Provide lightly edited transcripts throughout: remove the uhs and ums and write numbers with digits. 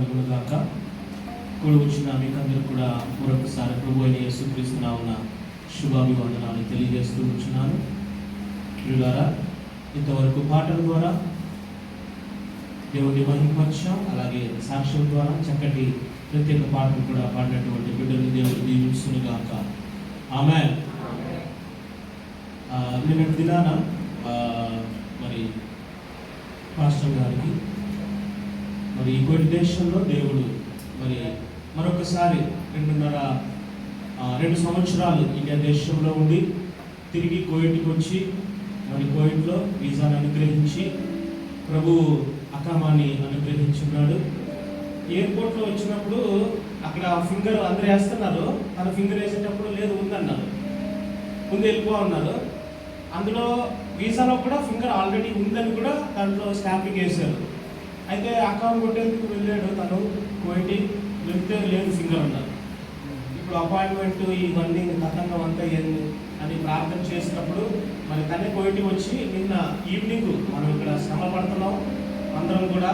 కలుగును గాక. కూడి వచ్చిన మీకందరూ కూడా మరొకసారి ప్రభు అయిన యేసుక్రీస్తు నామమున శుభాభివందనాలు తెలియజేస్తూ ఉంటున్నాను. ప్రియులారా, ఇంతవరకు పాటల ద్వారా దేవుని మహిమపరిచాం. అలాగే సాక్ష్యం ద్వారా చక్కటి ప్రత్యేక పాటలు కూడా పాడినటువంటి బిడ్డలు దేవుడు దీవించును గాక. ఆమేన్. నిన్నటి దినాన మరి పాస్టర్ గారికి మరి ఈ కొన్ని దేశంలో దేవుడు మరి మరొకసారి 2 సంవత్సరాలు ఇండియా దేశంలో ఉండి తిరిగి కోవిడ్కి వచ్చి మరి కోవిడ్లో వీసాను అనుగ్రహించి ప్రభు అకామాన్ని అనుగ్రహించున్నాడు. ఎయిర్పోర్ట్లో వచ్చినప్పుడు అక్కడ ఫింగర్ అందరూ వేస్తున్నారు, తన ఫింగర్ వేసేటప్పుడు లేదు ఉందన్నారు, ముందు వెళ్ళిపో అన్నారు. అందులో వీసాలో కూడా ఫింగర్ ఆల్రెడీ ఉందని కూడా దాంట్లో స్టాంపింగ్ వేశారు. అయితే అకౌంట్ కొట్టేందుకు వెళ్ళాడు తను, కోవిడ్ వెళ్తే లేదు ఫింగర్ అన్నారు. ఇప్పుడు అపాయింట్మెంట్ ఇవన్నీ తతంగం అంతా ఏంది అని ప్రార్థన చేసినప్పుడు మరి తనే కోవిడ్ వచ్చి నిన్న ఈవినింగ్ మనం ఇక్కడ శ్రమ పడుతున్నాం అందరం కూడా.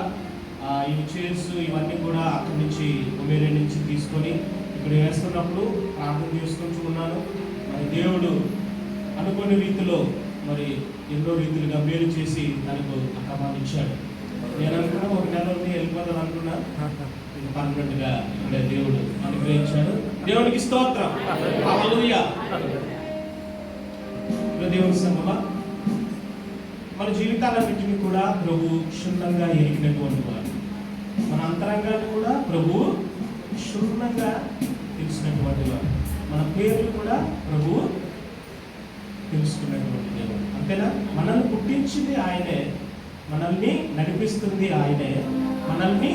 ఈ చైర్స్ ఇవన్నీ కూడా అక్కడి నుంచి ఉమేరే నుంచి తీసుకొని ఇక్కడ వేస్తున్నప్పుడు ప్రార్థన చేసుకుంటూ ఉన్నాను. మరి దేవుడు అనుకోని రీతిలో మరి ఎన్నో రీతిలుగా మేలు చేసి తనకు అకమాన్ని ఇచ్చాడు. నేను అనుకున్నా ఒక నెల ఉంది వెళ్ళిపోతాను అనుకున్నా, పర్మనెంట్గా ఇక్కడే దేవుడు అనుగ్రహించాడు. దేవునికి స్తోత్రం. హల్లెలూయా. దేవుని సంగమా, మన జీవితాలన్నింటినీ కూడా ప్రభు క్షుణ్ణంగా ఎరిగినటువంటి వారు, మన అంతరంగాన్ని కూడా ప్రభు క్షుణ్ణంగా తెలిసినటువంటి వారు, మన పేర్లు కూడా ప్రభు తెలుసుకున్నటువంటి దేవుడు. అంతేనా? మనల్ని పుట్టించింది ఆయనే, మనల్ని నడిపిస్తుంది ఆయనే, మనల్ని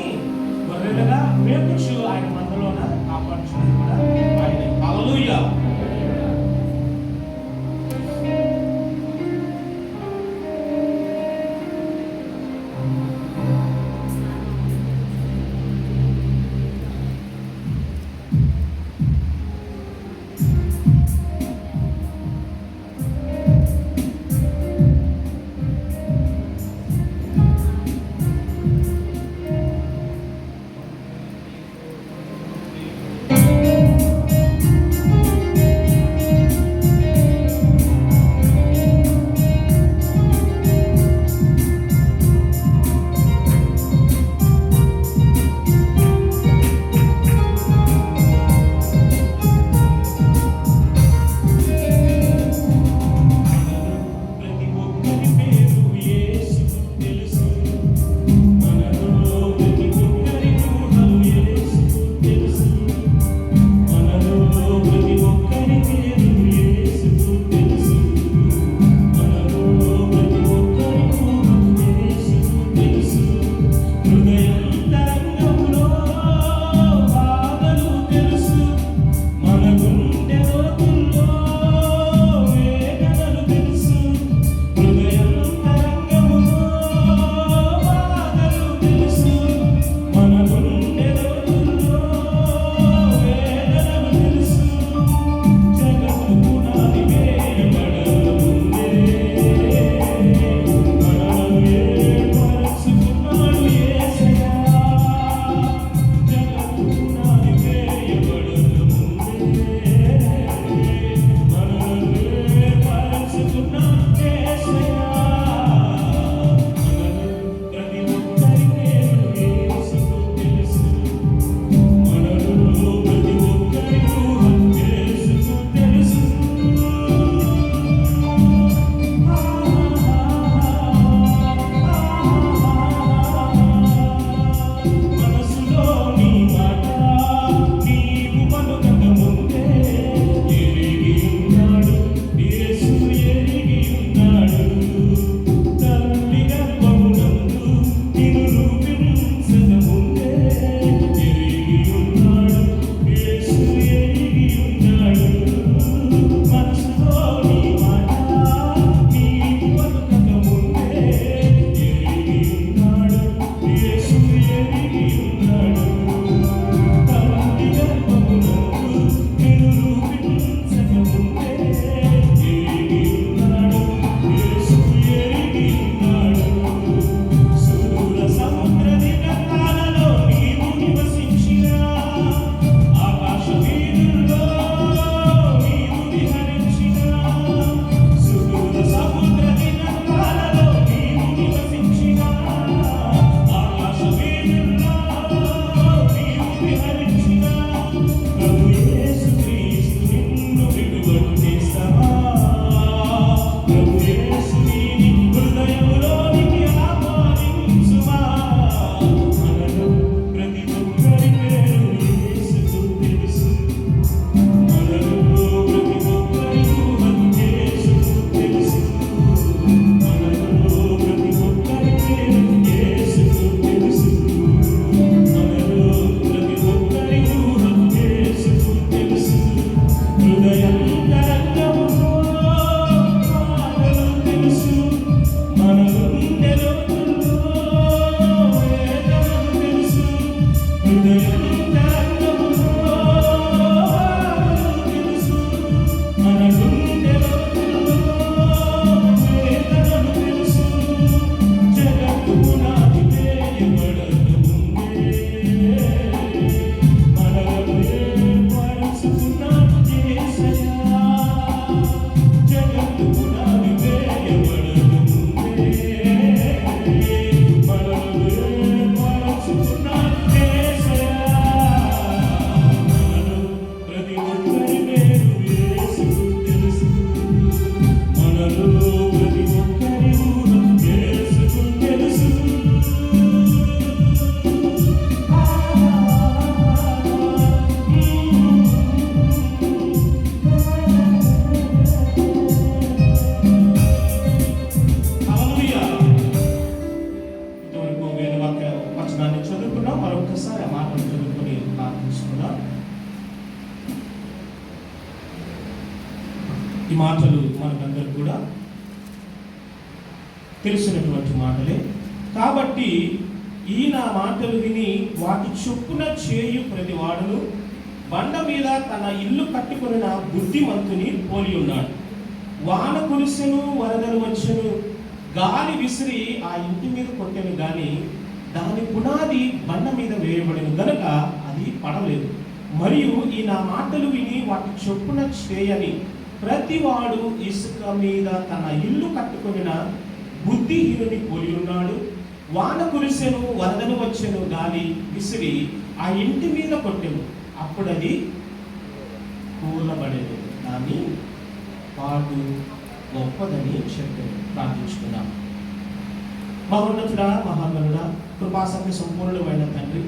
గొర్రెలుగా మేపుచు ఆయన మందలోన కాపాడుచున్నది కూడా ఆయనే. హల్లెలూయా. ఈ మాటలు మనకందరికి కూడా తెలిసినటువంటి మాటలే. కాబట్టి ఈ నా మాటలు విని వాటి చొప్పున చేయు ప్రతి వాడును బండ మీద తన ఇల్లు కట్టుకున్న బుద్ధిమంతుని పోలి ఉన్నాడు. వాన కురిసెను, వరదలు వచ్చెను, గాలి విసిరి ఆ ఇంటి మీద కొట్టెను గాని దాని పునాది బండ మీద వేయబడిన గనుక అది పడలేదు. మరియు ఈ నా మాటలు విని వాటి చొప్పున చేయని ప్రతివాడు ఇసుక మీద తన ఇల్లు కట్టుకొనిన బుద్ధిహీనుని పోలి ఉన్నాడు. వాన కురిసెను, వరదలు వచ్చెను, గాలి విసిరి ఆ ఇంటి మీద కొట్టెను, అప్పుడు అది కూలబడేది. దాన్ని పాడు గొప్పదని చెప్పాను. ప్రార్థించుకున్నాం. మహోన్నతుడా, మహాగణుడా, కృపాసక్తి సంపూర్ణమైన తండ్రి,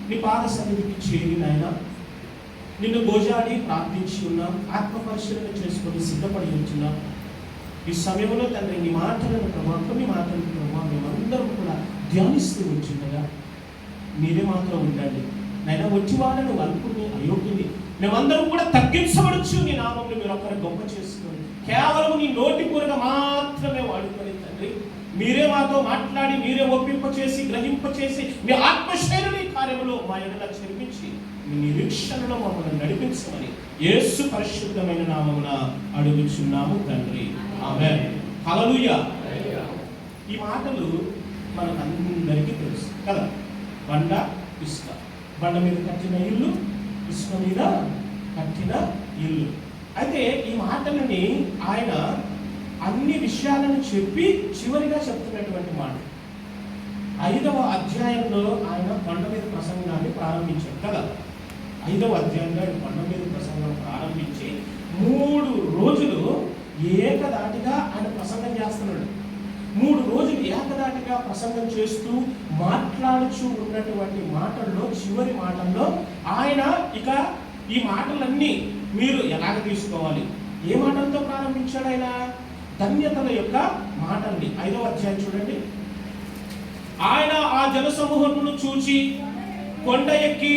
నీ పాద సన్నిధికి చేరి నాయన నిన్ను గోజాడి ప్రార్థించి ఉన్నాం. ఆత్మ పరిశీలన చేసుకొని సిద్ధపడి ఉంచున్నాం. ఈ సమయంలో తండ్రి నీ మాటలను ప్రభావ, కొన్ని మాటలను ప్రభావ మేమందరం కూడా ధ్యానిస్తూ ఉంచుండగా మీరే మాత్రం ఉండండి నైనా. వచ్చి వాళ్ళను అనుకుని అయోగ్యుని మేమందరం కూడా తగ్గించబడచ్చు. నీ నామంలో మీరు ఒక్కరు గొప్ప చేసుకొని కేవలం నీ నోటి పూరగా మాత్రమే వాడుకొని తండ్రి మీరే మాతో మాట్లాడి, మీరే ఒప్పింపచేసి, గ్రహింపచేసి, మీ ఆత్మశైలి కార్యములో మా ఎడల చర్పించి మీ నిరీక్షణలో మమ్మల్ని నడిపించమని యేసు పరిశుద్ధమైన నామమున అడుగుచున్నాము తండ్రి. ఆమేన్. హల్లెలూయా. ఈ మాటలు మనకందరికీ తెలుసు కదా. బండ, ఇసుక. బండ మీద కట్టిన ఇల్లు, ఇసుక మీద కట్టిన ఇల్లు. అయితే ఈ మాటలని ఆయన అన్ని విషయాలను చెప్పి చివరిగా చెప్తున్నటువంటి మాట 5వ అధ్యాయంలో ఆయన కొండ మీద ప్రసంగాన్ని ప్రారంభించారు కదా. 5వ అధ్యాయంలో ఆయన కొండ మీద ప్రసంగం ప్రారంభించి 3 రోజులు ఏకదాటిగా ఆయన ప్రసంగం చేస్తున్నాడు. 3 రోజులు ఏకదాటిగా ప్రసంగం చేస్తూ మాట్లాడుచూ ఉన్నటువంటి మాటల్లో చివరి మాటల్లో ఆయన ఇక ఈ మాటలన్నీ మీరు ఎలాగ తీసుకోవాలి, ఏ మాటలతో ప్రారంభించాడు ఆయన? ధన్యతల యొక్క మాటల్ని. 5వ అధ్యాయం చూడండి. ఆయన ఆ జనసమూహమును చూచి కొండ ఎక్కి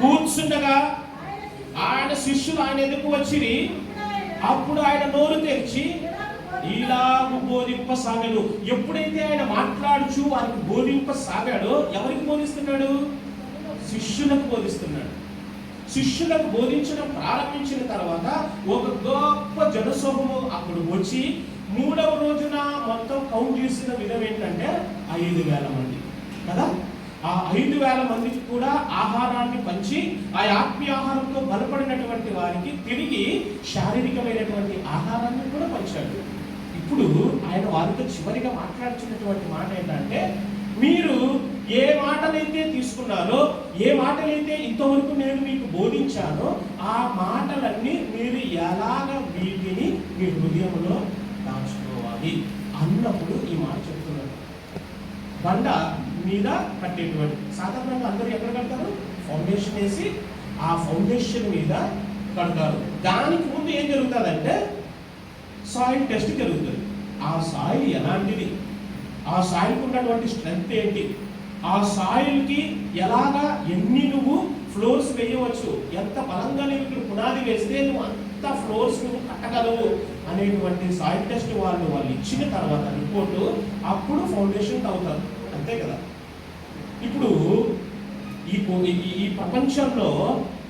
కూర్చుండగా ఆయన శిష్యులు ఆయన ఎదుకు వచ్చిరి. అప్పుడు ఆయన నోరు తెరిచి ఇలాగ బోధింపసాగాడు. ఎప్పుడైతే ఆయన మాట్లాడుచు వారికి బోధింపసాగాడో ఎవరికి బోధిస్తున్నాడు? శిష్యులకు బోధిస్తున్నాడు. శిష్యులకు బోధించడం ప్రారంభించిన తర్వాత ఒక గొప్ప జనసమూహము అప్పుడు వచ్చి 3వ రోజున మొత్తం కౌంట్ చేసిన విధం ఏంటంటే 5,000 మంది కదా. ఆ 5,000 మందికి కూడా ఆహారాన్ని పంచి ఆ ఆత్మీయ ఆహారంతో బలపడినటువంటి వారికి తిరిగి శారీరకమైనటువంటి ఆహారాన్ని కూడా పంచాడు. ఇప్పుడు ఆయన వారితో చివరిగా మాట్లాడుతున్నటువంటి మాట ఏంటంటే, మీరు ఏ మాటలైతే తీసుకున్నారో, ఏ మాటలైతే ఇంతవరకు నేను మీకు బోధించానో ఆ మాటలన్నీ మీరు ఎలాగ వీటిని మీ హృదయంలో దాచుకోవాలి అన్నప్పుడు ఈ మాట చెప్తున్నారు. బండ మీద కట్టేటువంటి సాధారణంగా అందరూ ఎక్కడ కడతారు? ఫౌండేషన్ వేసి ఆ ఫౌండేషన్ మీద కడతారు. దానికి ముందు ఏం జరుగుతుందంటే సాయిల్ టెస్ట్ జరుగుతుంది. ఆ సాయిల్ ఎలాంటిది, ఆ సాయిల్కి ఉన్నటువంటి స్ట్రెంగ్త్ ఏంటి, ఆ సాయిల్కి ఎలాగా ఎన్ని నువ్వు ఫ్లోర్స్ వేయవచ్చు, ఎంత బలంగా నువ్వు పునాది వేస్తే నువ్వు అంత ఫ్లోర్స్ నువ్వు కట్టగలవు అనేటువంటి సాయిల్ టెస్ట్ వాళ్ళు ఇచ్చిన తర్వాత రిపోర్టు అప్పుడు ఫౌండేషన్ అవుతారు. అంతే కదా. ఇప్పుడు ఈ ప్రపంచంలో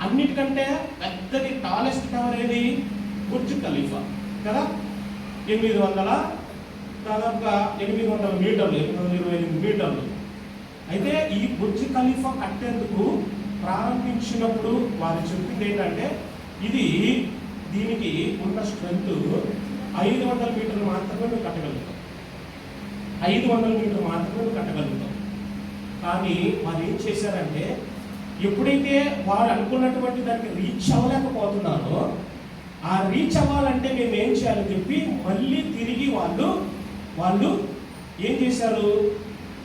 అన్నిటికంటే పెద్దది టాలెస్ట్ టవర్ ఏది? బుర్జ్ ఖలీఫా కదా. 800 దాదాపుగా 800 మీటర్లు, 828 మీటర్లు. అయితే ఈ బుర్జ్ ఖలీఫా కట్టేందుకు ప్రారంభించినప్పుడు వారు చెప్పింది ఏంటంటే, దీనికి ఉన్న స్ట్రెంత్ 500 మీటర్లు మాత్రమే నువ్వు కట్టగలుగుతాం, 500 మీటర్లు మాత్రమే నువ్వు కట్టగలుగుతాం. కానీ వారు ఏం చేశారంటే, ఎప్పుడైతే వారు అనుకున్నటువంటి దానికి రీచ్ అవ్వలేకపోతున్నారో, ఆ రీచ్ అవ్వాలంటే మేము ఏం చేయాలని చెప్పి మళ్ళీ తిరిగి వాళ్ళు ఏం చేశారు,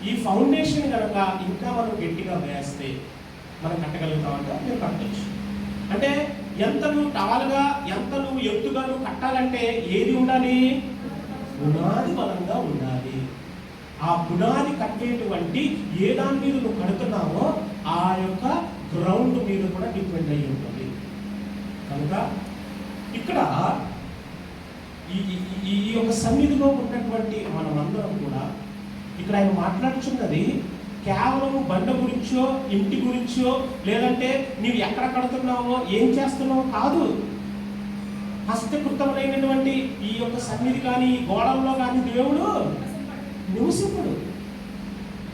ఈ ఫౌండేషన్ కనుక ఇంకా మనం గట్టిగా వేస్తే మనం కట్టగలుగుతామంటే మేము కట్టచ్చు. అంటే ఎంత నువ్వు టాల్గా, ఎంత నువ్వు ఎత్తుగా నువ్వు కట్టాలంటే ఏది ఉండాలి? పునాది బలంగా ఉండాలి. ఆ పునాది కట్టేటువంటి ఏ దాని మీద నువ్వు కడుతున్నావో ఆ యొక్క గ్రౌండ్ మీద కూడా డిపెండ్ అయ్యి ఉంటుంది. కనుక ఇక్కడ ఈ యొక్క సన్నిధిలో ఉన్నటువంటి మనమందరం కూడా ఇక్కడ ఆయన మాట్లాడుచున్నది కేవలం బండ గురించో, ఇంటి గురించో, లేదంటే నీవు ఎక్కడ కడుతున్నావో, ఏం చేస్తున్నావో కాదు. హస్తకృతమైనటువంటి ఈ యొక్క సన్నిధి కానీ, ఈ గోడల్లో కానీ దేవుడు నివసింపుడు.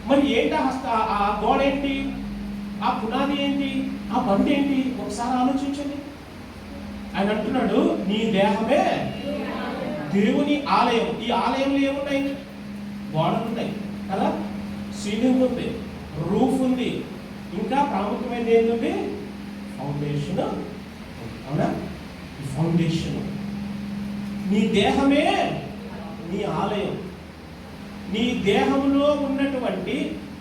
మరి ఏంటి ఆ గోడ ఏంటి, ఆ పునాది ఏంటి, ఆ బండ ఏంటి? ఒకసారి ఆలోచించండి. ఆయన అంటున్నాడు, నీ దేహమే దేవుని ఆలయం. ఈ ఆలయంలో ఏమున్నాయి? గోడలు ఉన్నాయి కదా, సీలింగ్ ఉంది, రూఫ్ ఉంది, ఇంకా ప్రాముఖ్యమైనది ఏంటంటే ఫౌండేషన్. అవునా? ఈ ఫౌండేషన్, నీ దేహమే నీ ఆలయం. నీ దేహంలో ఉన్నటువంటి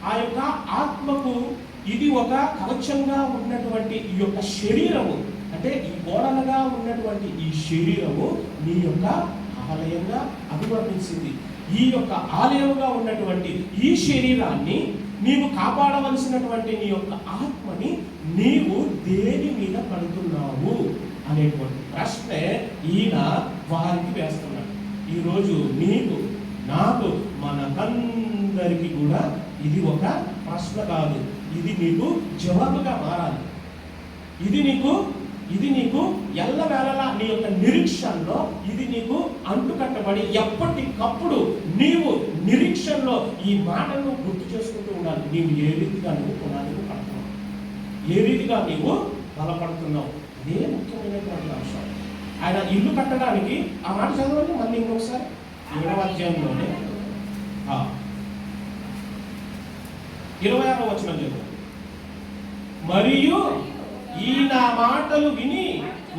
ఆ యొక్క ఆత్మకు ఇది ఒక కవచంగా ఉన్నటువంటి ఈ యొక్క శరీరము, అంటే ఈ గోడలుగా ఉన్నటువంటి ఈ శరీరము నీ యొక్క ఆలయంగా అభివర్ణించింది. ఈ యొక్క ఆలయంగా ఉన్నటువంటి ఈ శరీరాన్ని నీవు కాపాడవలసినటువంటి నీ యొక్క ఆత్మని నీవు దేని మీద కడుతున్నావు అనేటువంటి ప్రశ్నే ఈయన వారికి వేస్తున్నాడు. ఈరోజు నీకు, నాకు, మనకందరికీ కూడా ఇది ఒక ప్రశ్న కాదు, ఇది నీకు జవాబుగా మారాలి. ఇది నీకు ఎల్లవేళలా నీ యొక్క నిరీక్షణలో ఇది నీకు అంటుకట్టబడి ఎప్పటికప్పుడు నీవు నిరీక్షణలో ఈ మాటలను గుర్తు చేసుకుంటూ ఉండాలి. నీవు ఏ రీతిగా నువ్వు పునాదిని పడుతున్నావు, ఏ రీతిగా నీవు బలపడుతున్నావు, ఇదే ముఖ్యమైనటువంటి అంశం. ఆయన ఇల్లు కట్టడానికి ఆ మాట చదవండి మళ్ళీ ఇంకొకసారి 7వ అధ్యాయంలోనే 26వ వచనం చదవండి. మరియు ఈ నా మాటలు విని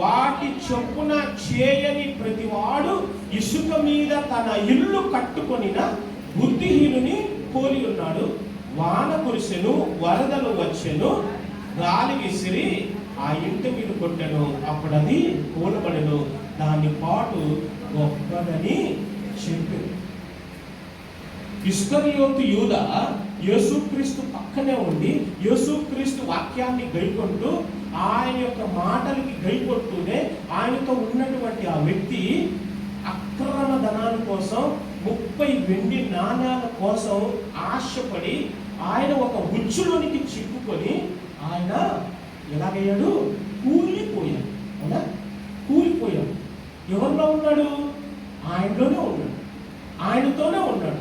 వాటి చొప్పున చేయని ప్రతివాడు ఇసుక మీద తన ఇల్లు కట్టుకొనిన బుద్ధిహీనుని పోలి ఉన్నాడు. వాన కురిసెను, వరదలు వచ్చెను, గాలి విసిరి ఆ ఇంటి మీద కొట్టెను, అప్పుడు అది కూలబడెను, దాని పాటు గొప్పదని చెప్పారు. ఇస్కరియోతు యూదా యేసుక్రీస్తు పక్కనే ఉండి యేసుక్రీస్తు వాక్యాన్ని గైకొంటూ ఆయన యొక్క మాటలకి గైకొంటూనే ఆయనతో ఉన్నటువంటి ఆ వ్యక్తి అక్రమ ధనాల కోసం 30 వెండి నాణ్యాల కోసం ఆశపడి ఆయన ఒక ఉచ్చులోనికి చిక్కుకొని ఆయన ఎలాగయ్యాడు? కూలిపోయాడు. అవునా? కూలిపోయాడు. ఎవరిలో ఉన్నాడు? ఆయనలోనే ఉన్నాడు, ఆయనతోనే ఉన్నాడు.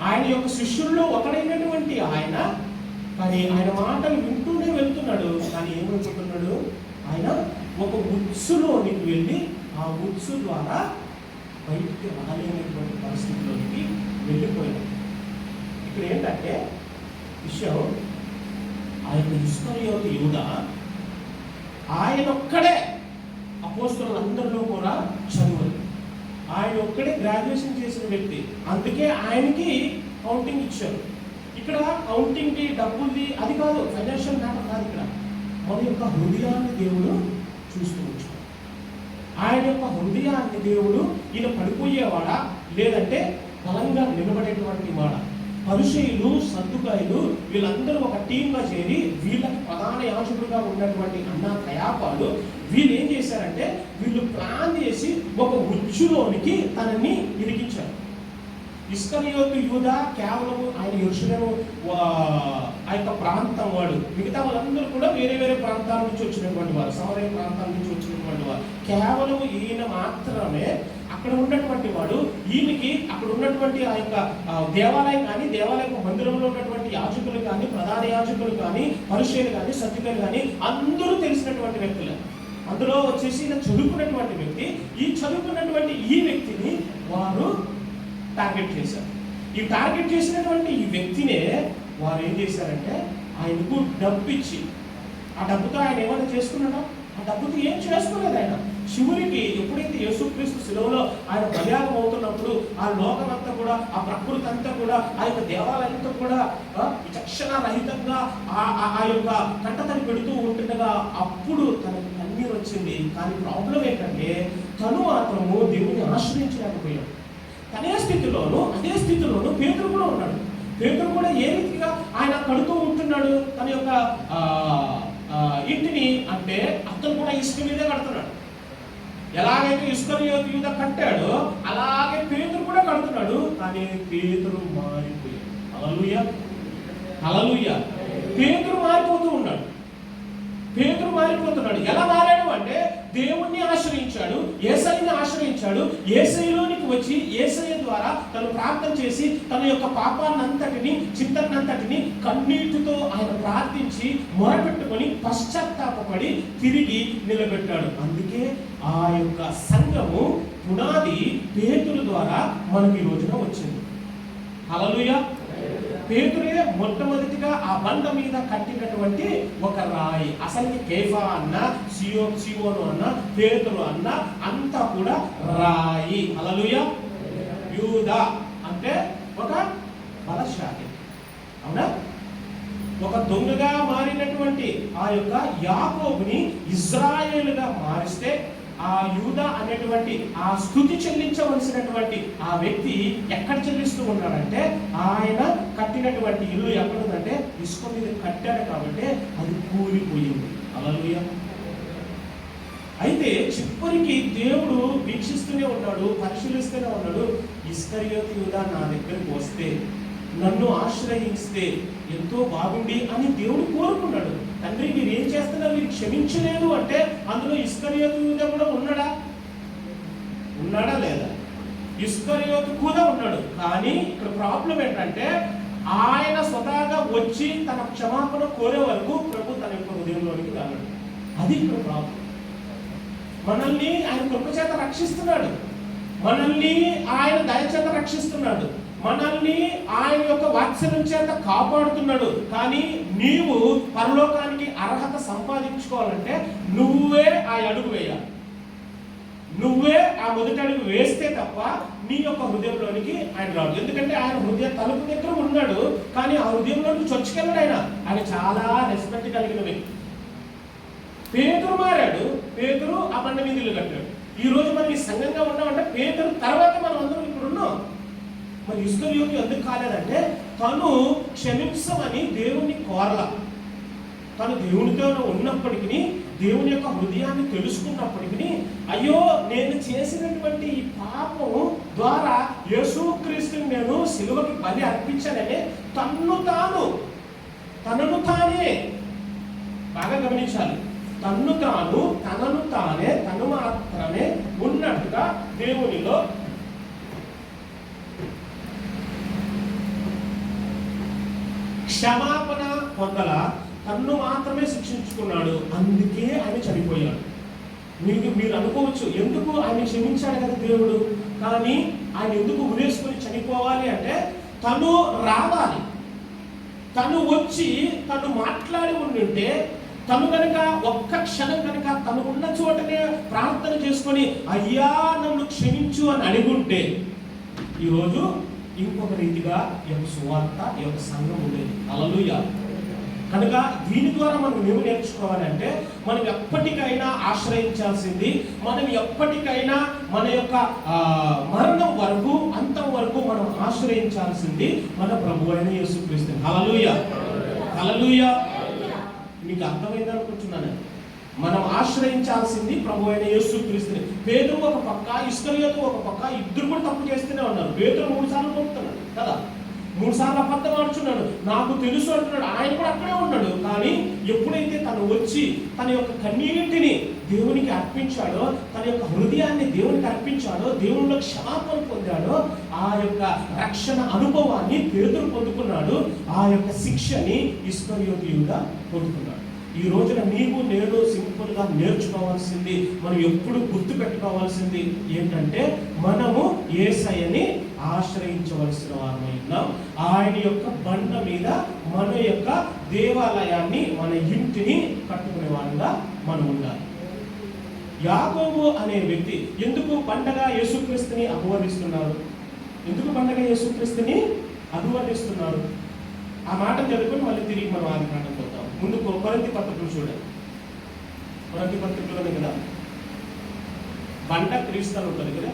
ఆయన యొక్క శిష్యుల్లో ఒకడైనటువంటి ఆయన, కానీ ఆయన మాటలు వింటూనే వెళ్తున్నాడు. కానీ ఏమైపోతున్నాడు? ఆయన ఒక ఉత్సులోనికి వెళ్ళి ఆ ఉత్సు ద్వారా బయటికి రాలేనటువంటి పరిస్థితిలోనికి వెళ్ళిపోయాడు. ఇక్కడ ఏంటంటే విషయం, ఆ యొక్క ఇస్కరియోతు యూదా ఆయన ఒక్కడే అపోస్తలులందరిలో కూడా చదువు, ఆయన ఒక్కడే గ్రాడ్యుయేషన్ చేసిన వ్యక్తి, అందుకే ఆయనకి కౌంటింగ్ ఇచ్చారు. ఇక్కడ కౌంటింగ్కి డబ్బుల్ది అది కాదు, ఫైనాన్షియల్ మ్యాటర్ కాదు. ఇక్కడ మన యొక్క హృదయాన్ని దేవుడు చూస్తూ వచ్చాడు. ఆయన యొక్క హృదయాన్ని దేవుడు ఈయన పడిపోయేవాడా లేదంటే బలంగా నిలబడేటువంటి వాడా? పరిసయ్యులు, సద్దుకాయులు వీళ్ళందరూ ఒక టీంగా చేరి వీళ్ళకి ప్రధాన యాజకుడుగా ఉన్నటువంటి అన్నా కయాపాలు వీళ్ళు ఏం చేశారంటే వీళ్ళు ప్లాన్ చేసి ఒక ఉచ్చులోనికి తనని ఇరికించారు. ఇస్కరియోతు యూదా కేవలం ఆయన యెరూషలేము ఆ యొక్క ప్రాంతం వాడు. మిగతా వాళ్ళందరూ కూడా వేరే వేరే ప్రాంతాల నుంచి వచ్చినటువంటి వారు, సమరయ ప్రాంతాల నుంచి వచ్చినటువంటి వారు. కేవలం ఈయన మాత్రమే అక్కడ ఉన్నటువంటి వాడు. ఈయనకి అక్కడ ఉన్నటువంటి ఆ యొక్క దేవాలయం కానీ, దేవాలయం మందిరంలో ఉన్నటువంటి యాజకులు కానీ, ప్రధాన యాజకులు కానీ, పరిచయులు కానీ, సత్యకులు కానీ అందరూ తెలిసినటువంటి వ్యక్తులే. అందులో వచ్చేసి ఈయన చదువుకున్నటువంటి వ్యక్తి. ఈ చదువుకున్నటువంటి ఈ వ్యక్తిని వారు టార్గెట్ చేశారు. ఈ టార్గెట్ చేసినటువంటి ఈ వ్యక్తినే వారు ఏం చేశారంటే ఆయనకు డబ్బు ఇచ్చి, ఆ డబ్బుతో ఆయన ఏమైనా చేసుకున్నాడా? ఆ డబ్బుతో ఏం చేసుకోలేదు ఆయన. శివునికి ఎప్పుడైతే యేసుక్రీస్తు శిలువలో ఆయన బలియాగం అవుతున్నప్పుడు ఆ లోకమంతా కూడా, ఆ ప్రకృతి అంతా కూడా, ఆ యొక్క దేవాలయంతో కూడా విచక్షణ రహితంగా ఆ యొక్క కంటతడి పెడుతూ ఉంటుండగా అప్పుడు తనకు కన్నీరు వచ్చింది. కానీ ప్రాబ్లం ఏంటంటే తను మాత్రము దేవుని ఆశ్రయించలేకపోయాడు. అదే స్థితిలోను పేతురు కూడా ఉన్నాడు. పేతురు కూడా ఏ రీతిగా ఆయన కడుతూ ఉంటున్నాడు తన యొక్క ఇంటిని అంటే అతను కూడా ఇసుక మీదే కడుతున్నాడు. ఎలాగైతే ఇస్కరియోతు యూదా కట్టాడో అలాగే పేతురు కూడా కడుతున్నాడు. కానీ పేతురు మారిపోయాడు. హల్లెలూయా, హల్లెలూయా. పేతురు మారిపోతున్నాడు. ఎలా మారాడు అంటే దేవుణ్ణి ఆశ్రయించాడు, యేసయ్యని ఆశ్రయించాడు. యేసయ్యలోనికి వచ్చి యేసయ్య ద్వారా తను ప్రార్థన చేసి తన యొక్క పాపాన్నంతటిని, చింతనంతటిని కన్నీటితో ఆయన ప్రార్థించి మొరపెట్టుకొని పశ్చాత్తాపపడి తిరిగి నిలబెట్టాడు. అందుకే ఆ యొక్క సంఘము పునాది పేతురు ద్వారా మనకి ఈ రోజున వచ్చింది. హల్లెలూయా. పేతురే మొట్టమొదటిగా ఆ బండ మీద కట్టినటువంటి ఒక రాయి. అసలు కేఫా అన్న, సియోను అన్న, పేతురు అన్న అంతా కూడా రాయి. హల్లెలూయా. యూదా అంటే ఒక బలశాలి, అవునా? ఒక దొంగగా మారినటువంటి ఆ యొక్క యాకోబుని ఇజ్రాయేలుగా మారిస్తే ఆ యూదా అనేటువంటి ఆ స్తుతి చెల్లించవలసినటువంటి ఆ వ్యక్తి ఎక్కడ చెల్లిస్తూ ఉన్నాడంటే ఆయన కట్టినటువంటి ఇల్లు ఎక్కడుందంటే ఇసుక మీద కట్టాడు కాబట్టి అది కూలిపోయింది. హల్లెలూయా. అయితే చివరికి దేవుడు వీక్షిస్తూనే ఉన్నాడు, పరిశీలిస్తూనే ఉన్నాడు. ఇస్కరియోతు యూదా నా దగ్గరికి వస్తే, నన్ను ఆశ్రయిస్తే ఎంతో బాగుండి అని దేవుడు కోరుకున్నాడు. తండ్రి మీరు ఏం చేస్తున్నా, మీరు క్షమించలేదు అంటే అందులో ఇస్కరియోతు యూదా కూడా ఉన్నాడా లేదా? ఇస్కరియోతు కూడా ఉన్నాడు. కానీ ఇక్కడ ప్రాబ్లం ఏంటంటే ఆయన స్వతహాగా వచ్చి తన క్షమాపణ కోరే వరకు ప్రభు తన యొక్క హృదయంలోనికి రాడు. అది ఇక్కడ ప్రాబ్లం. మనల్ని ఆయన కృప చేత రక్షిస్తున్నాడు, మనల్ని ఆయన దయ చేత రక్షిస్తున్నాడు, మనల్ని ఆయన యొక్క వాత్సల్యం చేత కాపాడుతున్నాడు. కానీ నీవు పరలోకానికి అర్హత సంపాదించుకోవాలంటే నువ్వే ఆ అడుగు వేయాలి. నువ్వే ఆ మొదటి అడుగు వేస్తే తప్ప నీ యొక్క హృదయంలోనికి ఆయన రాడు. ఎందుకంటే ఆయన హృదయ తలుపు దగ్గర ఉన్నాడు, కానీ ఆ హృదయంలోనికి చొచ్చుకెళ్ళాడు. ఆయన చాలా రెస్పెక్ట్ కలిగిన వ్యక్తి. పేతురు మారాడు, పేతురు ఆ బండ మీద ఇల్లు కట్టాడు. ఈ రోజు మనం ఈ సంఘంగా ఉన్నామంటే పేతురు తర్వాత మనం అందరం ఇప్పుడు ఉన్నాం. మరి ఇస్కరియోతు ఎందుకు కాలేదంటే తను క్షమించమని దేవుణ్ణి కోరల. తను దేవునితో ఉన్నప్పటికీ, దేవుని యొక్క హృదయాన్ని తెలుసుకున్నప్పటికీ, అయ్యో నేను చేసినటువంటి ఈ పాపం ద్వారా యేసుక్రీస్తుని నేను సిలువకి బలి అర్పించానని తనను తానే బాగా గమనించాలి. తనను తానే తను మాత్రమే ఉన్నట్టుగా దేవునిలో క్షమాపణ పొందల, తన్ను మాత్రమే శిక్షించుకున్నాడు. అందుకే ఆయన చనిపోయాడు. మీరు అనుకోవచ్చు, ఎందుకు ఆయన క్షమించాడు కదా దేవుడు, కానీ ఆయన ఎందుకు ఉరేసుకొని చనిపోవాలి అంటే తను రావాలి, తను వచ్చి తను మాట్లాడి ఉండింటే, తను కనుక ఒక్క క్షణం కనుక తను ఉన్న చోటనే ప్రార్థన చేసుకొని అయ్యా నన్ను క్షమించు అని అడుగుంటే ఈరోజు ఇంకొక రీతిగా ఈ యొక్క సువార్త, ఈ యొక్క సంఘం ఉండేది. హల్లెలూయా. కనుక దీని ద్వారా మనం ఏమి నేర్చుకోవాలంటే, మనం ఎప్పటికైనా ఆశ్రయించాల్సింది, మనం ఎప్పటికైనా మన యొక్క మరణం వరకు, అంతం వరకు మనం ఆశ్రయించాల్సింది మన ప్రభువైన యేసుక్రీస్తు. హల్లెలూయా, హల్లెలూయా. మీకు అర్థమైంది అనుకుంటున్నాను. మనం ఆశ్రయించాల్సింది ప్రభువైన యేసుక్రీస్తుని. పేతురు ఒక పక్క, ఇస్కరియోతు ఒక పక్క, ఇద్దరు కూడా తప్పు చేస్తూనే ఉన్నారు. పేతురు 3 సార్లు పంపుతున్నాడు కదా. 3 సార్లు అబద్ధం ఆడుచున్నాడు, నాకు తెలుసు అంటున్నాడు. ఆయన కూడా అక్కడే ఉన్నాడు. కానీ ఎప్పుడైతే తను వచ్చి తన యొక్క కన్నీటిని దేవునికి అర్పించాడో, తన యొక్క హృదయాన్ని దేవునికి అర్పించాడో, దేవునిలో క్షమాపణ పొందాడో, ఆ యొక్క రక్షణ అనుభవాన్ని పేతురు పొందుకున్నాడు. ఆ యొక్క శిక్షని ఇస్కరియోతు యూదా పొందుకున్నాడు. ఈ రోజున నీవు నేను సింపుల్గా నేర్చుకోవాల్సింది, మనం ఎప్పుడు గుర్తు పెట్టుకోవాల్సింది ఏంటంటే, మనము యేసయ్యని ఆశ్రయించవలసిన వారమై ఉన్నాం. ఆయన యొక్క బండ మీద మన యొక్క దేవాలయాన్ని, మన ఇంటిని కట్టుకునే వారుగా మనం ఉండాలి. యాకోబు అనే వ్యక్తి ఎందుకు బండగా యేసుక్రీస్తుని అభివర్ణిస్తున్నారు? ఎందుకు బండగా యేసుక్రీస్తుని అభివర్ణిస్తున్నారు? ఆ మాట చదువుకొని మళ్ళీ తిరిగి మనం ఆది కాండం పోతాం. ముందు కొరింథీ పత్రికలు చూడండి. కొరింథీ పత్రికలోనే కదా బండ క్రీస్తు ఉంటుంది కదా.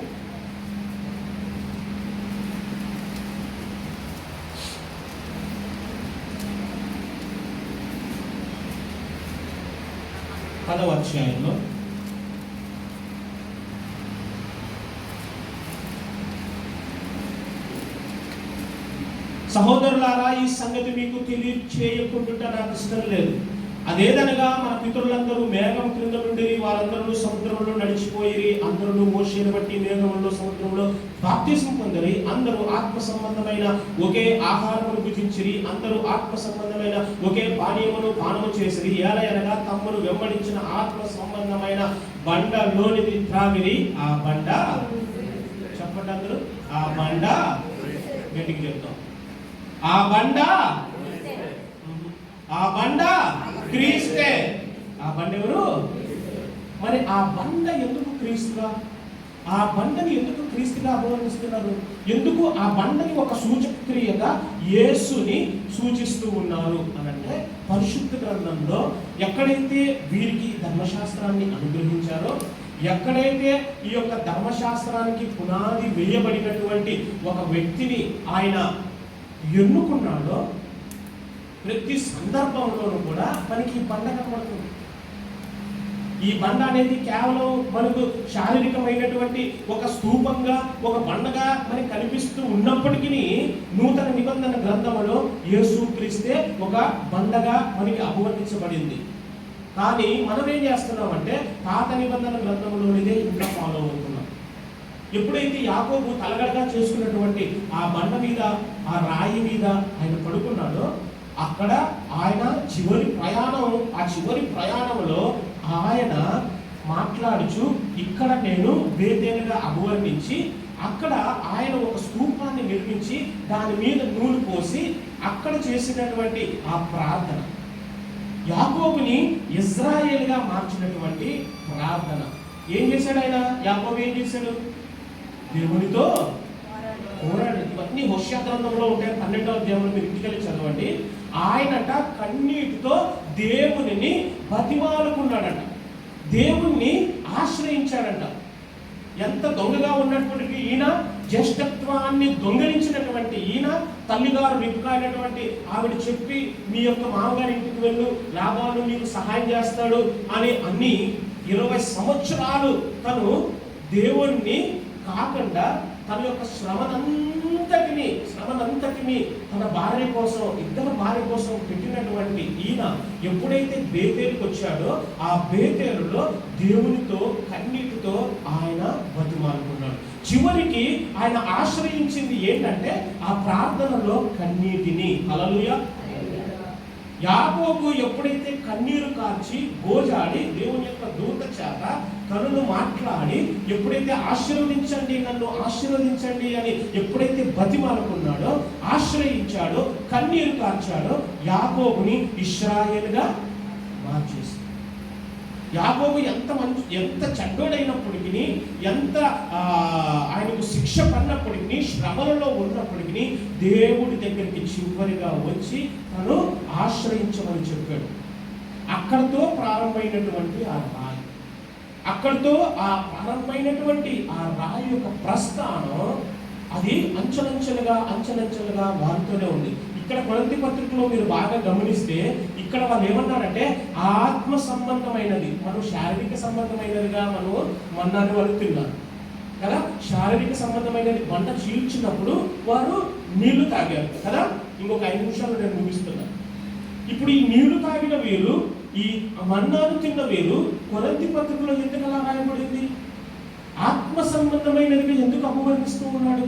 పదవ అధ్యాయంలో సహోదరులారా, ఈ సంగతి మీకు తెలియచేయకుండా నాకు ఇష్టం లేదు. అదేదనగా మన పితరులందరూ మేఘం క్రింద నుండి వారందరూ సముద్రంలో నడిచిపోయి, అందరూ మోషేను బట్టి మేఘంలో సముద్రంలో బాప్తిసం పొందిరి. అందరూ ఆత్మ సంబంధమైన ఒకే ఆహారమును భుజించిరి. అందరూ ఆత్మ సంబంధమైన ఒకే పానీయమును పానము చేసిరి. ఏలయనగా తమ్మును వెంబడించిన ఆత్మ సంబంధమైన బండలోనిది త్రాగిరి. ఆ బండ చెప్పండి అందరూ, ఆ బండ గట్టికి చెప్తాం, ఆ బండ క్రీస్తే. ఆ బండ ఎవరు? మరి ఆ బండ ఎందుకు క్రీస్తుగా, ఆ బండని ఎందుకు క్రీస్తుగా అభివర్ణిస్తున్నారు? ఎందుకు ఆ బండని ఒక సూచక క్రియగా యేసుని సూచిస్తూ ఉన్నారు అనంటే, పరిశుద్ధ గ్రంథంలో ఎక్కడైతే వీరికి ధర్మశాస్త్రాన్ని అనుగ్రహించారో, ఎక్కడైతే ఈ యొక్క ధర్మశాస్త్రానికి పునాది వేయబడినటువంటి ఒక వ్యక్తిని ఆయన ఎన్నుకున్నాడో, ప్రతి సందర్భంలోనూ కూడా మనకి ఈ బండ కనబడుతుంది. ఈ బండ అనేది కేవలం మనకు శారీరకమైనటువంటి ఒక స్తూపంగా, ఒక బండగా మనకి కనిపిస్తూ ఉన్నప్పటికీ, నూతన నిబంధన గ్రంథంలో యేసుక్రీస్తే ఒక బండగా మనకి అభివర్ణించబడింది. కానీ మనం ఏం చేస్తున్నామంటే, పాత నిబంధన గ్రంథంలోనిదే ఇంకా ఫాలో అవుతున్నాం. ఎప్పుడైతే యాకోబు తలగడగా చేసుకున్నటువంటి ఆ బండ మీద, ఆ రాయి మీద ఆయన పడుకున్నాడో, అక్కడ ఆయన చివరి ప్రయాణంలో ఆయన మాట్లాడుచు, ఇక్కడ నేను బేతేలుగా అభివర్ణించి, అక్కడ ఆయన ఒక స్తూపాన్ని నిర్మించి దాని మీద నూనె పోసి అక్కడ చేసినటువంటి ఆ ప్రార్థన, యాకోబుని ఇజ్రాయేల్గా మార్చినటువంటి ప్రార్థన. ఏం చేశాడు ఆయన? యాకోబు ఏం చేశాడు? దేవునితో పోరాడు. ఇవన్నీ హోషేయ గ్రంథంలో ఉంటాయి. 12వ అధ్యాయంలో మీరు ఇంటికెళ్ళి చదవండి. ఆయనట కన్నీటితో దేవునిని బతిమాలుకున్నాడట, దేవుణ్ణి ఆశ్రయించాడంట. ఎంత దొంగగా ఉన్నప్పటికీ ఈయన జ్యేష్ఠత్వాన్ని దొంగలించినటువంటి ఈయన, తల్లిగారు రిపుకాయినటువంటి ఆవిడ చెప్పి, మీ యొక్క మామగారి ఇంటికి వెళ్ళు, లాభాలు నీకు సహాయం చేస్తాడు అని అన్ని 20 సంవత్సరాలు తను దేవుణ్ణి కాకుండా తన యొక్క శ్రమనంతటిని తన భార్య కోసం, ఇద్దరు భార్య కోసం పెట్టినటువంటి ఈయన ఎప్పుడైతే బేతేలుకి వచ్చాడో, ఆ బేతేలులో దేవునితో కన్నీటితో ఆయన బతిమాలుకున్నాడు. చివరికి ఆయన ఆశ్రయించింది ఏంటంటే ఆ ప్రార్థనలో కన్నీటిని. హల్లెలూయా. యాకోబు ఎప్పుడైతే కన్నీరు కార్చి గోజాడి దేవుని యొక్క దూత చేత తనను మాట్లాడి, ఎప్పుడైతే ఆశీర్వదించండి, నన్ను ఆశీర్వదించండి అని ఎప్పుడైతే బతిమాలుకున్నాడో, ఆశ్రయించాడో, కన్నీరు కార్చాడో, యాకోబుని ఇశ్రాయేలుగా మార్చేసి, యాకోబు ఎంత చెడ్డోడైనప్పటికీ, ఎంత ఆయనకు శిక్ష పడినప్పటికీ, శ్రమలలో ఉన్నప్పటికీ దేవుడి దగ్గరికి చివరిగా వచ్చి తను ఆశ్రయించమని చెప్పాడు. అక్కడితో ప్రారంభమైనటువంటి ఆ రాయి, అక్కడితో ఆ ప్రారంభమైనటువంటి ఆ రాయి యొక్క ప్రస్థానం అది అంచెలంచెలుగా మారుతూనే ఉంది. ఇక్కడ కొరింథీ పత్రికలో మీరు బాగా గమనిస్తే, ఇక్కడ వాళ్ళు ఏమన్నారంటే ఆత్మ సంబంధమైనది, మనం శారీరక సంబంధమైనదిగా మనం మన్నాడు వాళ్ళు తిన్నారు కదా. శారీరక సంబంధమైనది బండ చీల్చినప్పుడు వారు నీళ్లు తాగారు కదా. ఇంకొక 5 నిమిషాలు నేను ముగిస్తున్నాను. ఇప్పుడు ఈ నీళ్లు తాగిన వీరు, ఈ మన్నాను తిన్న వీరు కొరింథీ పత్రికలో ఎందుకు అలా రాయబడింది? ఆత్మ సంబంధమైనది ఎందుకు అపవర్ణిస్తూ ఉన్నాడు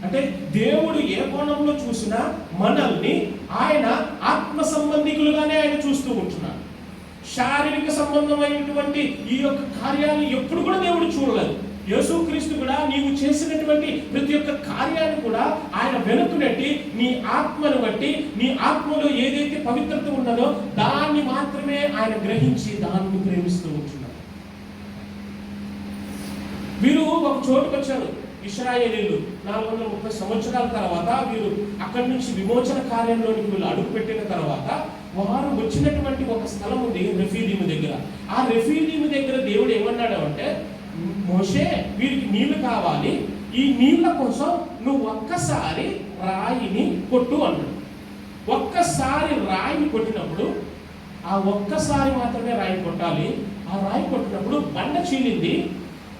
అంటే, దేవుడు ఏ కోణంలో చూసినా మనల్ని ఆయన ఆత్మ సంబంధికులుగానే ఆయన చూస్తూ ఉంటున్నాడు. శారీరక సంబంధమైనటువంటి ఈ యొక్క కార్యాన్ని ఎప్పుడు కూడా దేవుడు చూడలేదు. యేసుక్రీస్తు కూడా నీవు చేసినటువంటి ప్రతి ఒక్క కార్యాన్ని కూడా ఆయన వెనుక నెట్టి నీ ఆత్మను బట్టి, నీ ఆత్మలో ఏదైతే పవిత్రత ఉన్నదో దాన్ని మాత్రమే ఆయన గ్రహించి దాన్ని ప్రేమిస్తూ ఉంటున్నాడు. వీరు ఒక చోటుకు వచ్చారు, ఇశ్రాయేలీయులు 430 సంవత్సరాల తర్వాత వీరు అక్కడి నుంచి విమోచన కార్యంలోనికి వీళ్ళు అడుగుపెట్టిన తర్వాత వారు వచ్చినటువంటి ఒక స్థలం ఉంది రెఫీదీము దగ్గర. ఆ రెఫీదీము దగ్గర దేవుడు ఏమన్నాడు అంటే, మోషే వీరికి నీళ్లు కావాలి, ఈ నీళ్ల కోసం నువ్వు ఒక్కసారి రాయిని కొట్టు అన్నాడు. ఒక్కసారి రాయిని కొట్టినప్పుడు, ఆ ఒక్కసారి మాత్రమే రాయి కొట్టాలి. ఆ రాయి కొట్టినప్పుడు బండ చీలింది.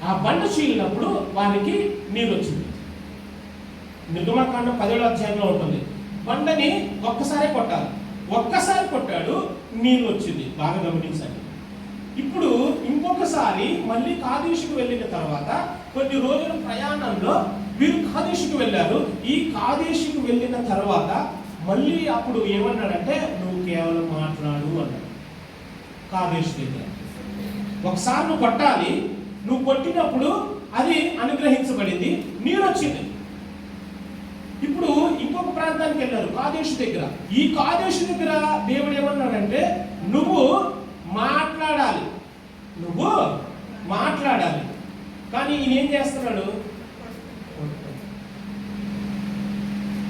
ఆ బండ చీలినప్పుడు వారికి నీళ్ళు వచ్చింది. నిర్గమకాండం 10వ అధ్యాయంలో ఉంటుంది. బండని ఒక్కసారి కొట్టాలి. ఒక్కసారి కొట్టాడు, నీళ్ళు వచ్చింది. బాగా గమనించండి. ఇప్పుడు ఇంకొకసారి మళ్ళీ కాదేశుకు వెళ్ళిన తర్వాత కొన్ని రోజుల ప్రయాణంలో వీరు కాదేశుకు వెళ్ళారు. ఈ కాదేశుకు వెళ్ళిన తర్వాత మళ్ళీ అప్పుడు ఏమన్నాడంటే, నువ్వు కేవలం మాట్లాడు అన్నాడు. కాదేశు దగ్గర ఒకసారి నువ్వు కొట్టాలి, నువ్వు కొట్టినప్పుడు అది అనుగ్రహించబడింది, నీరు వచ్చింది. ఇప్పుడు ఇంకొక ప్రాంతానికి వెళ్ళారు, కాదేశు దగ్గర. ఈ కాదేశు దగ్గర దేవుడు ఏమన్నాడంటే, నువ్వు మాట్లాడాలి, నువ్వు మాట్లాడాలి. కానీ ఈయన ఏం చేస్తున్నాడు?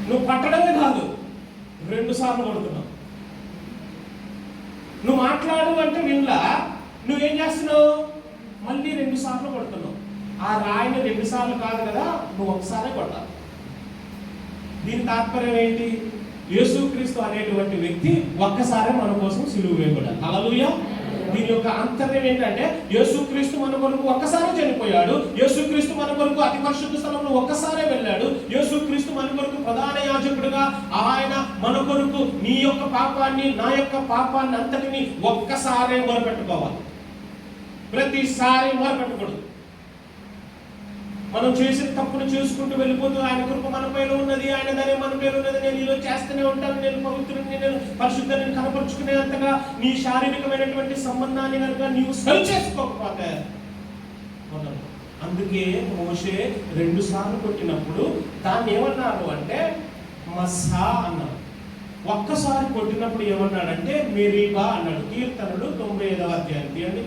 నువ్వు పట్టడమే కాదు, 2 సార్లు కొడుతున్నావు. నువ్వు మాట్లాడు అంటే వినలా, నువ్వేం చేస్తున్నావు? మళ్ళీ 2 సార్లు కొడుతున్నావు. ఆ రాయిని 2 సార్లు కాదు కదా, నువ్వు ఒకసారే కొట్టాలి. దీని తాత్పర్యం ఏంటి? యేసుక్రీస్తు అనేటువంటి వ్యక్తి ఒక్కసారే మన కోసం సిలువ వేయబడాలి. హల్లెలూయా. దీని యొక్క అంతర్యం ఏంటంటే, యేసుక్రీస్తు మన కొరకు ఒక్కసారి చనిపోయాడు. యేసుక్రీస్తు మన కొరకు అతి పరిశుద్ధ స్థలంలో ఒక్కసారే వెళ్ళాడు. యేసుక్రీస్తు మన కొరకు ప్రధాన యాజకుడుగా ఆయన మన కొరకు నీ యొక్క పాపాన్ని, నా యొక్క పాపాన్ని అంతటిని ఒక్కసారే మొరపెట్టుకోవాలి. ప్రతిసారి మొరపెట్టకూడదు. మనం చేసిన తప్పును చేసుకుంటూ వెళ్ళిపోతూ ఆయన కృప మన పైన ఉన్నది, ఆయన దయ మన పేరు ఉన్నది, నేను ఈలో చేస్తూనే ఉంటాను, నేను పవిత్రుని, నేను పరిశుద్ధాన్ని కనపరుచుకునేంతగా నీ శారీరకమైనటువంటి సంబంధాన్ని కనుక నీవు సరి చేసుకోకపోతే, అందుకే మోషే 2 సార్లు కొట్టినప్పుడు దాన్ని ఏమన్నారు అంటే మస్సా అన్నారు. ఒక్కసారి కొట్టినప్పుడు ఏమన్నాడంటే మెరీబా అన్నాడు. కీర్తనలు 95వ అధ్యాయం తీయండి.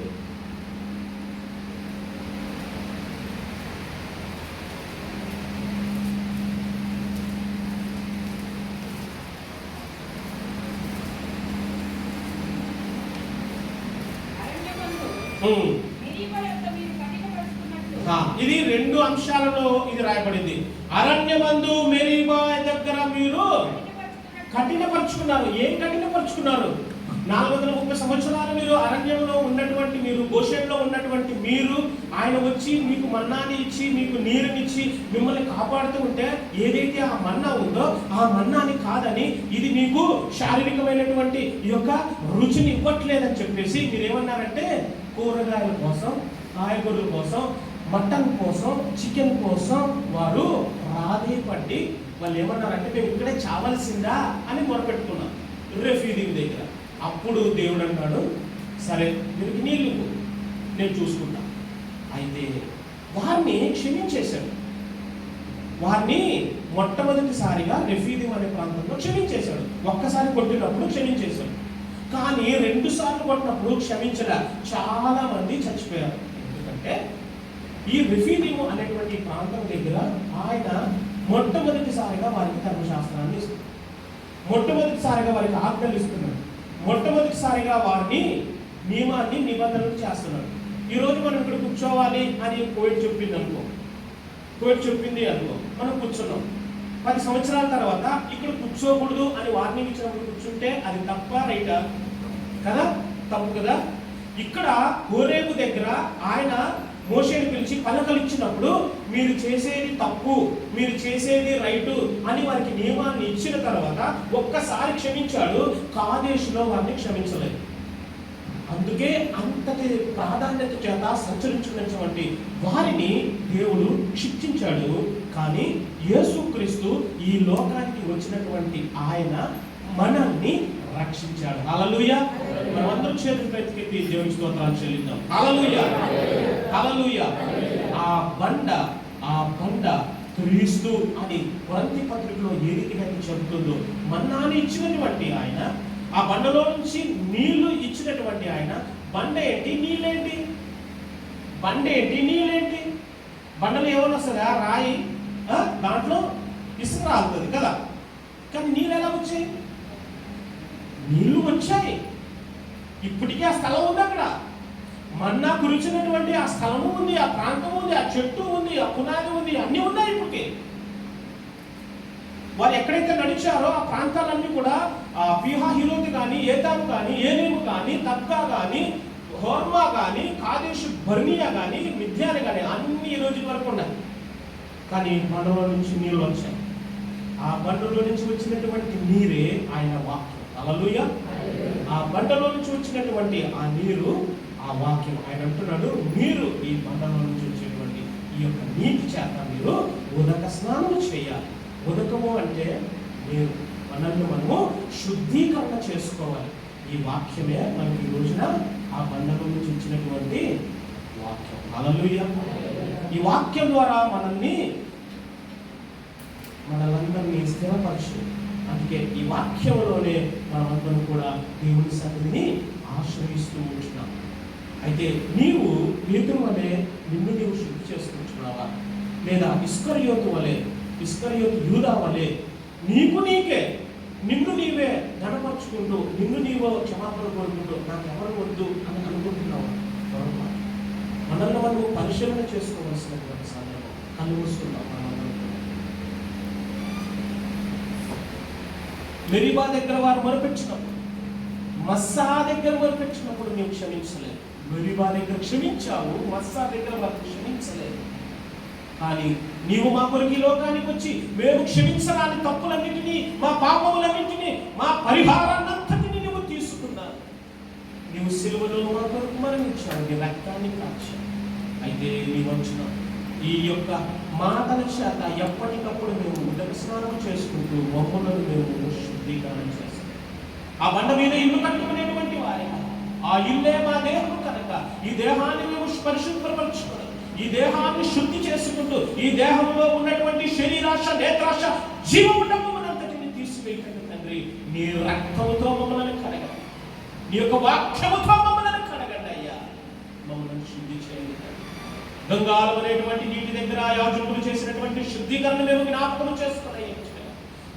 ఇది 2 అంశాలలో ఇది రాయబడింది. అరణ్యమందు మెరీబా దగ్గర మీరు కఠినపరుచుకున్నారు. ఏం కఠినపరుచుకున్నారు? 430 సంవత్సరాలు మీరు అరణ్యంలో ఉన్నటువంటి మీరు, గోషెన్లో ఉన్నటువంటి మీరు, ఆయన వచ్చి మీకు మన్నాని ఇచ్చి, మీకు నీరునిచ్చి మిమ్మల్ని కాపాడుతూ ఉంటే ఏదైతే ఆ మన్నా ఉందో ఆ మన్నాని కాదని, ఇది మీకు శారీరకమైనటువంటి ఈ యొక్క రుచిని ఇవ్వట్లేదని చెప్పేసి మీరు ఏమన్నారంటే, కూరగాయల కోసం, కాయగూరల కోసం, మటన్ కోసం, చికెన్ కోసం వారు రాధే పట్టి వాళ్ళు ఏమన్నారంటే, మేము ఇక్కడే చావాల్సిందా అని మొరపెట్టుకున్నాం రెఫీదీము దగ్గర. అప్పుడు దేవుడు అన్నాడు, సరే వీరికి నీళ్ళు నేను చూసుకుంటా. అయితే వారిని క్షమించేశాడు. వారిని మొట్టమొదటిసారిగా రెఫీదీము అనే ప్రాంతంలో క్షమించేశాడు. ఒక్కసారి కొట్టినప్పుడు క్షమించేశాడు. కానీ 2 సార్లు కొట్టినప్పుడు క్షమించలే. చాలా మంది చచ్చిపోయారు. ఎందుకంటే ఈ రెఫీదీము అనేటువంటి ప్రాంతం దగ్గర ఆయన మొట్టమొదటిసారిగా వారికి ధర్మశాస్త్రాన్ని ఇస్తున్నాడు. మొట్టమొదటిసారిగా వారికి ఆజ్ఞలు ఇస్తున్నాడు. మొట్టమొదటిసారిగా వారిని నియమాన్ని, నిబంధనలు చేస్తున్నాడు. ఈరోజు మనం ఇక్కడ కూర్చోవాలి అని కోవిడ్ చెప్పింది అనుకో, కోవిడ్ చెప్పింది అనుకో, మనం కూర్చున్నాం. 10 సంవత్సరాల తర్వాత ఇక్కడ కూర్చోకూడదు అని వార్నింగ్ ఇచ్చినప్పుడు కూర్చుంటే అది తప్ప రైటా? కదా, తప్పు కదా. ఇక్కడ హోరేబు దగ్గర ఆయన మోషేని పిలిచి పలకలు ఇచ్చినప్పుడు మీరు చేసేది తప్పు, మీరు చేసేది రైటు అని వారికి నియమాన్ని ఇచ్చిన తర్వాత ఒక్కసారి క్షమించాడు, కాదేశులో వారిని క్షమించలేదు. అందుకే అంతటి ప్రాధాన్యత చేత సంచరించుకున్నటువంటి వారిని దేవుడు శిక్షించాడు. కానీ యేసుక్రీస్తు ఈ లోకానికి వచ్చినటువంటి ఆయన మనల్ని రక్షించాడు. హల్లెలూయా. మనమందరం చేతులు పైకెత్తి దేవునికి స్తోత్రాలు చెల్లిద్దాం. హల్లెలూయా, హల్లెలూయా. ఆ బండ క్రీస్తు అని కొరింథీ పత్రికలో ఏ రీతిగా చెబుతుందో, మన్నాని ఇచ్చినటువంటి ఆయన, ఆ బండలో నుంచి నీళ్లు ఇచ్చినటువంటి ఆయన, బండ ఏంటి నీళ్ళేంటి? బండ ఏంటి నీళ్ళేంటి? బండలో ఏమన్నా వస్తుందా? రాయి, దాంట్లో ఇసుక రాలుతుంది కదా, కానీ నీళ్ళు ఎలా వచ్చాయి? నీళ్లు వచ్చాయి. ఇప్పటికీ ఆ స్థలం ఉంది, అక్కడ మన్నా కురిచినటువంటి ఆ స్థలము ఉంది, ఆ ప్రాంతం ఉంది, ఆ చెట్టు ఉంది, ఆ పునాది ఉంది, అన్నీ ఉన్నాయి. ఇప్పటికీ వారు ఎక్కడైతే నడిచారో ఆ ప్రాంతాలన్నీ కూడా పీహా హిరోతు కానీ, ఏతాము కానీ, ఏనేము కానీ, తబ్కా కానీ, హోర్మా కానీ, కాదేశు బర్నియా కానీ, మిథ్యాని కానీ అన్ని ఈ రోజు వరకు ఉన్నాయి. కానీ బండలో నుంచి నీళ్ళు వచ్చాయి. ఆ బండలో నుంచి వచ్చినటువంటి నీరే ఆయన వాక్యం. హల్లెలూయా. ఆ బండలో నుంచి వచ్చినటువంటి ఆ నీరు, ఆ వాక్యం. ఆయన అంటున్నాడు, మీరు ఈ బండలో నుంచి వచ్చేటువంటి ఈ యొక్క నీటి చేత మీరు ఉదక స్నానం చేయాలి. ఉదకము అంటే మీరు మనల్ని మనము శుద్ధీకరణ చేసుకోవాలి. ఈ వాక్యమే మనకి ఈ రోజున ఆ బండలో నుంచి వచ్చినటువంటి వాక్యం. హల్లెలూయా. ఈ వాక్యం ద్వారా మనలందరినీ స్థిరపరచు. అందుకే ఈ వాక్యంలోనే మనమందరం కూడా దేవుని సన్నిధిని ఆశ్రయిస్తూ ఉంటున్నాం. అయితే నీవు పేతురు వలె నిన్ను నీవు శుద్ధి చేసుకుంటున్నావా? లేదా ఇస్కరియోతు యూదా వలె నీకే నిన్ను నీవే ఘనపరుచుకుంటూ, నిన్ను నీవో క్షమాపణ కోరుకుంటూ నాకు ఎవరు వద్దు అని అనుకుంటున్నావు? మనల్ని మనం పరిశీలన చేసుకోవాల్సినటువంటి సందర్భం. కళ్ళు మూసుకున్నాం. మెరీబా దగ్గర వారు మొరపెట్టినప్పుడు, మస్సా దగ్గర మొరపెట్టినప్పుడు నీవు క్షమించలేదు. మెరీబా దగ్గర క్షమించావు, మస్సా దగ్గర వారు క్షమించలేదు. కానీ నీవు మా కొరకు ఈ లోకానికి వచ్చి మేము క్షమించరాని తప్పులన్నింటినీ, మా పాపములన్నింటినీ, మా పరిహారాన్నంతటినీ నువ్వు తీసుకున్నావు. నీవు సిలువలో మా కొరకు మరణించావు, నీ రక్తాన్ని కాచావు. అయితే నీవు వచ్చిన ఈ యొక్క మాటల చేత ఎప్పటికప్పుడు మేము ఉదక స్నానం చేసుకుంటూ మమ్మల్ని మేము శుద్ధీకరణ చేస్తాం. ఆ బండ మీద ఇల్లు కట్టుకునేటువంటి వారి, ఆ ఇల్లే మా దేహం కనుక ఈ దేహాన్ని మేము పరిశుభ్రపరచుకోవాలి. ఈ దేహాన్ని శుద్ధి చేసుకుంటూ ఈ దేహంలో ఉన్నటువంటి శరీరాశ, నేత్రాశ, జీవముండమునంతటిని తీసివేయండి తండ్రి. నీ రక్తముతో మమ్మల్ని కడగండి, నీ యొక్క వాక్యముతో మమ్మల్ని కడగండి అయ్యా. మమ్మల్ని శుద్ధి చేయండి. గంగాళం అనేటువంటి నీటి దగ్గర యాజకులు చేసినటువంటి శుద్ధీకరణ మేము జ్ఞాపకం చేసుకున్నాయి.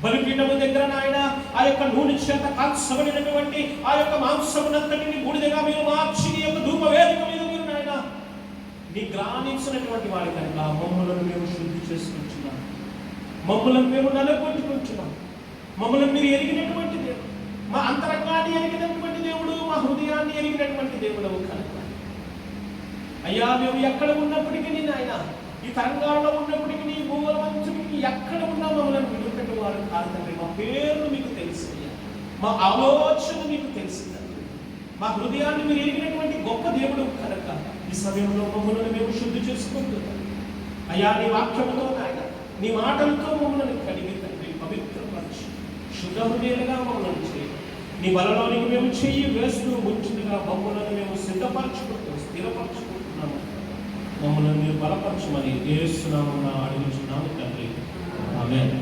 బలిపీఠము దగ్గర నాయన ఆ యొక్క నూనె చేత కాల్చబడినటువంటి ఆ యొక్క మాంసమునంతటిని బూడిదగా మీరు మార్చి నీ యొక్క ధూప వేదిక మీద మీరు నాయన నీ గ్రానించినటువంటి వారి కనుక మమ్మలను మేము శుద్ధి చేసుకుంటున్నాం. మమ్మలను మేము నలగొట్టుకుంటున్నాం. మమ్మల్ని మీరు ఎరిగినటువంటి దేవుడు, మా అంతరంగాన్ని ఎరిగినటువంటి దేవుడు, మా హృదయాన్ని ఎరిగినటువంటి దేవుడు కనుక అయ్యా మేము ఎక్కడ ఉన్నప్పటికీ నాయన, ఈ తరంగాల్లో ఉన్నప్పటికీ, నీ భూగోళమంతటికి ఎక్కడ ఉన్నా మమ్మల్ని విడిపెట్టేవారు కాదు తండ్రి. మా పేర్లు మీకు తెలుసు, మా ఆలోచన మీకు తెలిసిందండి. మా హృదయాన్ని మీరు ఎరిగినటువంటి గొప్ప దేవుడు కనుక ఈ సమయంలో మమ్మల్ని మేము శుద్ధి చేసుకుంటున్నాం. అయ్యా నీ వాక్యముతో నాయన, నీ మాటలతో మమ్మల్ని కడిగి తండ్రి పవిత్రపరచి శుద్ధ హృదయాలుగా మమ్మల్ని చేయి. నీ బలలోనికి మేము చెయ్యి వేస్తూ ముంచుగా మమ్మల్ని మేము సిద్ధపరచుకుంటూ స్థిరపరచుకుంటున్నాము. మమ్మల్ని మీరు బలపరచమని యేసు నామమున అడుగుచున్నాము తండ్రి. ఆమేన్.